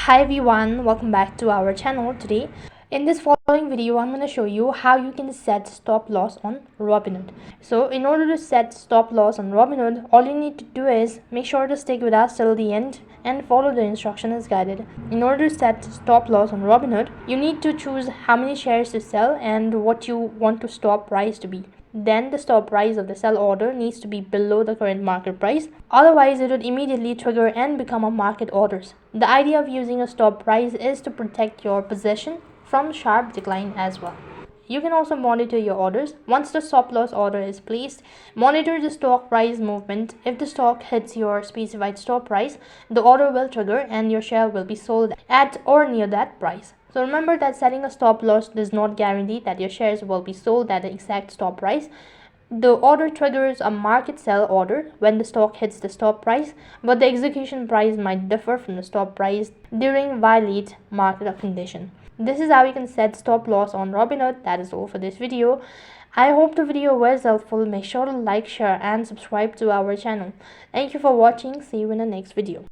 Hi everyone, welcome back to our channel. Today in this following video I'm going to show you how you can set stop loss on Robinhood. So in order to set stop loss on Robinhood, all you need to do is make sure to stick with us till the end and follow the instruction as guided. In order to set stop loss on Robinhood, you need to choose how many shares to sell and what you want to stop price to be. Then the stop price of the sell order needs to be below the current market price, otherwise it would immediately trigger and become a market orders. The idea of using a stop price is to protect your position from sharp decline as well. You can also monitor your orders. Once the stop loss order is placed, monitor the stock price movement. If the stock hits your specified stop price, the order will trigger and your share will be sold at or near that price. So remember that setting a stop loss does not guarantee that your shares will be sold at the exact stop price. The order triggers a market sell order when the stock hits the stop price, but the execution price might differ from the stop price during violate market condition. This is how you can set stop loss on Robinhood. That is all for this video. I hope the video was helpful. Make sure to like, share and subscribe to our channel. Thank you for watching. See you in the next video.